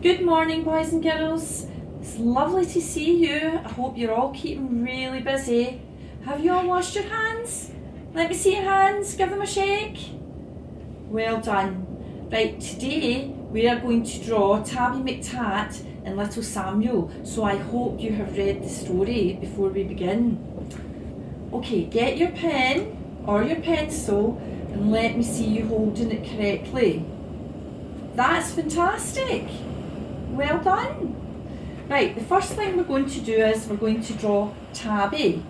Good morning, boys and girls. It's lovely to see you. I hope you're all keeping really busy. Have you all washed your hands? Let me see your hands. Give them a shake. Well done. Right, today we are going to draw Tabby McTat and little Samuel. So I hope you have read the story before we begin. Okay, get your pen or your pencil and let me see you holding it correctly. That's fantastic. Well done. Right, the first thing we're going to do is we're going to draw Tabby.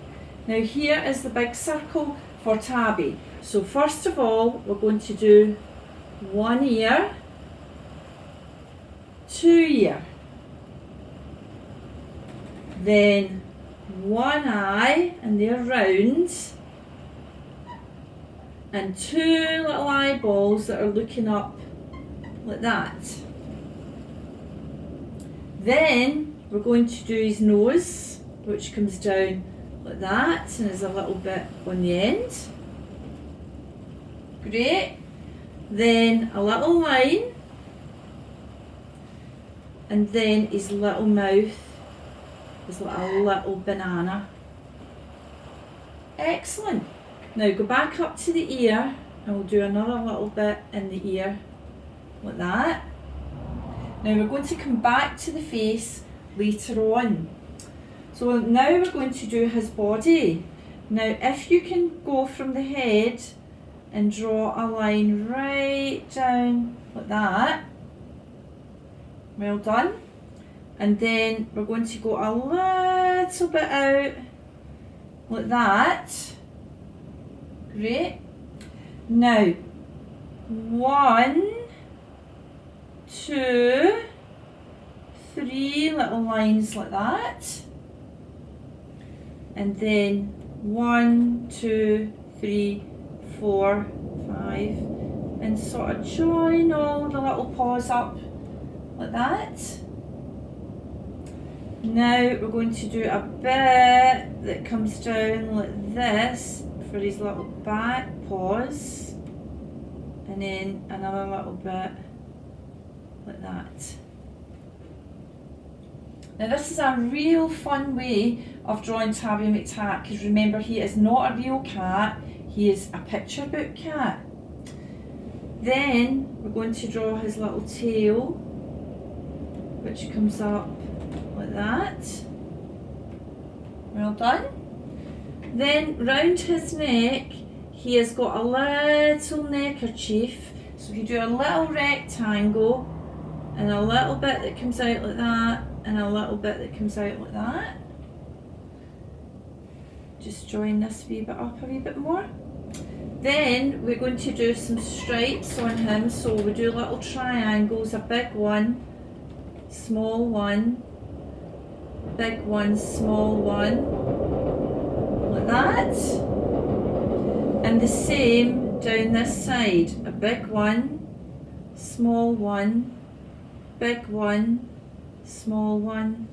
Now here is the big circle for Tabby. So first of all, we're going to do one ear, two ear, then one eye, and they're round, and two little eyeballs that are looking up like that. Then we're going to do his nose, which comes down like that and is a little bit on the end. Great. Then a little line, and then his little mouth is like a little banana. Excellent. Now go back up to the ear and we'll do another little bit in the ear like that. Now we're going to come back to the face later on. So now we're going to do his body. Now if you can go from the head and draw a line right down like that. Well done. And then we're going to go a little bit out like that. Great. Now, 1, 2, 3 little lines like that. And then 1, 2, 3, 4, 5, and sort of join all the little paws up like that. Now we're going to do a bit that comes down like this for his little back paws, and then another little bit like that. Now this is a real fun way of drawing Tabby McTat, because remember, he is not a real cat, he is a picture book cat. Then we're going to draw his little tail, which comes up like that. Well done. Then round his neck, he has got a little neckerchief. So if you do a little rectangle and a little bit that comes out like that, and a little bit that comes out like that. Just join this wee bit up a wee bit more. Then we're going to do some stripes on him. So we do little triangles, a big one, small one, big one, small one, like that. And the same down this side, a big one, small one, big one, small one,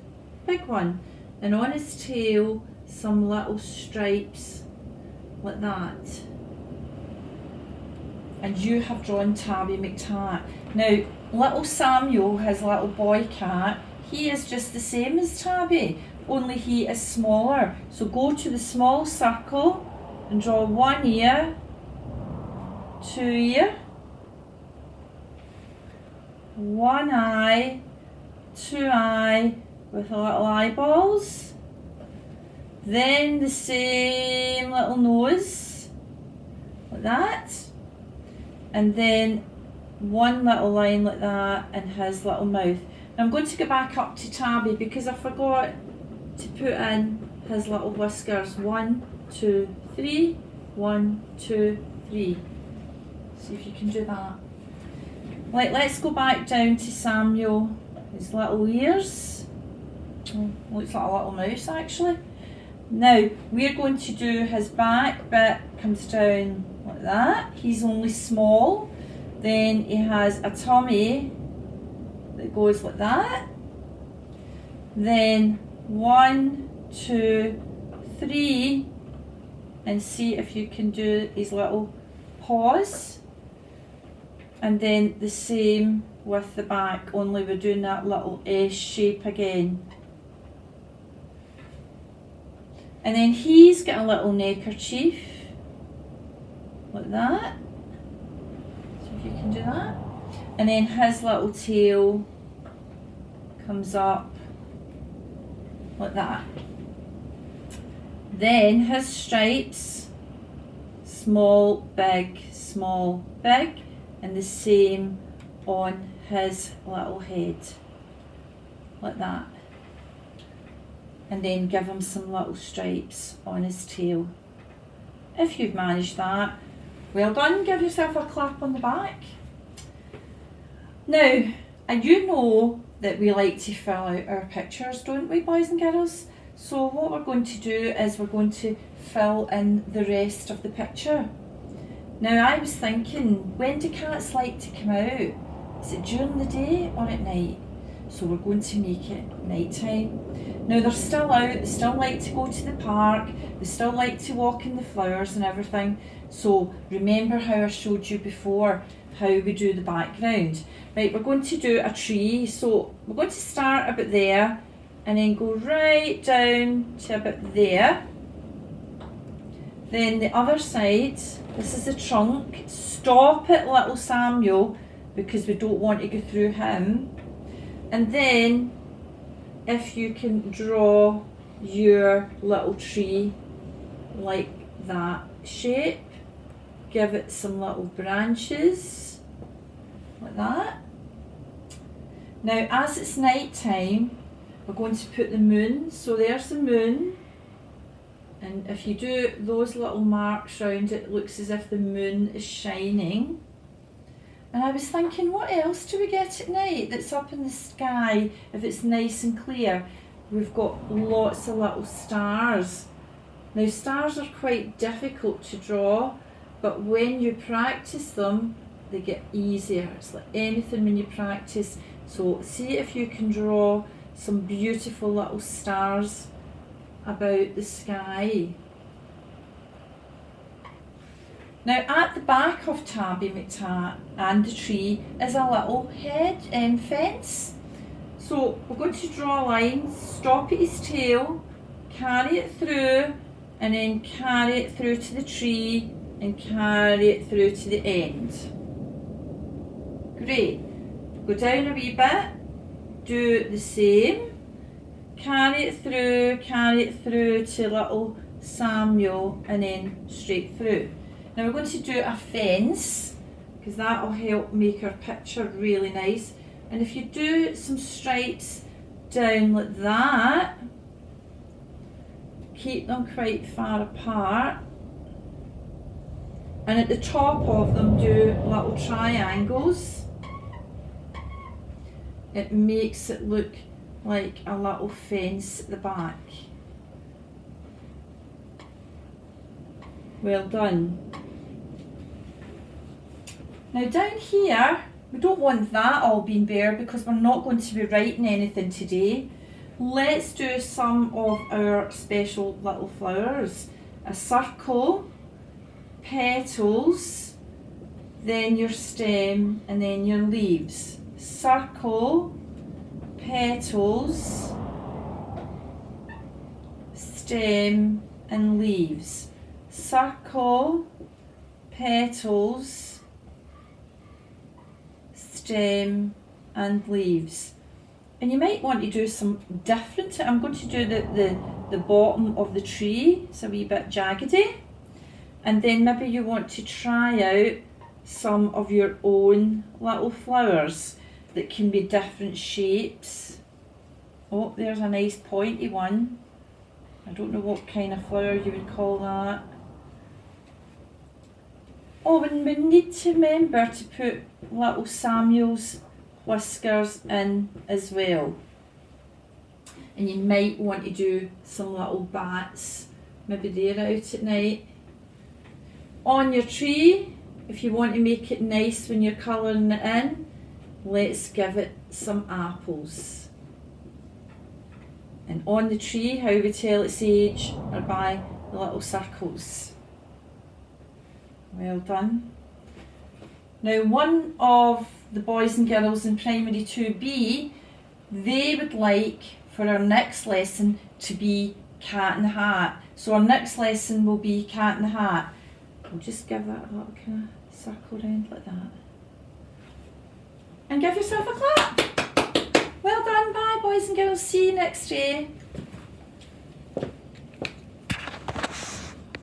big one. And on his tail, some little stripes like that. And you have drawn Tabby McTat. Now, little Samuel, his little boy cat, he is just the same as Tabby, only he is smaller. So go to the small circle and draw one ear, two ear, one eye, two eye with little eyeballs. Then the same little nose, like that. And then one little line like that and his little mouth. Now I'm going to go back up to Tabby because I forgot to put in his little whiskers. 1, 2, 3, 1, 2, 3. See if you can do that. Right, let's go back down to Samuel. His little ears. Looks like a little mouse actually. Now we're going to do his back bit, comes down like that. He's only small. Then he has a tummy that goes like that. Then 1, 2, 3, and see if you can do his little paws. And then the same with the back, only we're doing that little S shape again. And then he's got a little neckerchief, like that. So if you can do that. And then his little tail comes up, like that. Then his stripes, small, big, and the same on his little head, like that. And then give him some little stripes on his tail. If you've managed that, well done, give yourself a clap on the back. Now, and you know that we like to fill out our pictures, don't we, boys and girls? So what we're going to do is we're going to fill in the rest of the picture. Now I was thinking, when do cats like to come out? Is it during the day or at night? So we're going to make it night time. Now they're still out, they still like to go to the park, they still like to walk in the flowers and everything. So remember how I showed you before how we do the background. Right, we're going to do a tree. So we're going to start about there and then go right down to about there. Then the other side, this is the trunk. Stop at little Samuel because we don't want to go through him. And then if you can draw your little tree like that shape, give it some little branches like that. Now as it's night time, we're going to put the moon, so there's the moon, and if you do those little marks around it, it looks as if the moon is shining. And I was thinking, what else do we get at night that's up in the sky if it's nice and clear? We've got lots of little stars. Now stars are quite difficult to draw, but when you practice them, they get easier. It's like anything when you practice. So see if you can draw some beautiful little stars about the sky. Now at the back of Tabby McTat and the tree is a little fence. So we're going to draw a line, stop at his tail, carry it through, and then carry it through to the tree and carry it through to the end. Great. Go down a wee bit, do the same, carry it through to little Samuel and then straight through. Now we're going to do a fence because that will help make our picture really nice. And if you do some stripes down like that, keep them quite far apart, and at the top of them do little triangles. It makes it look like a little fence at the back. Well done. Now down here, we don't want that all being bare because we're not going to be writing anything today. Let's do some of our special little flowers. A circle, petals, then your stem, and then your leaves. Circle, petals, stem, and leaves. Circle, petals, stem, and leaves. And you might want to do some different. I'm going to do the bottom of the tree. It's a wee bit jaggedy. And then maybe you want to try out some of your own little flowers that can be different shapes. Oh, there's a nice pointy one. I don't know what kind of flower you would call that. Oh, and we need to remember to put little Samuel's whiskers in as well. And you might want to do some little bats, maybe they're out at night. On your tree, if you want to make it nice when you're colouring it in, let's give it some apples. And on the tree, how we tell its age are by the little circles. Well done. Now one of the boys and girls in primary 2B, they would like for our next lesson to be cat in the hat. So our next lesson will be cat in the hat. We'll just give that a little kind of circle around like that. And give yourself a clap. Well done, bye boys and girls, see you next day.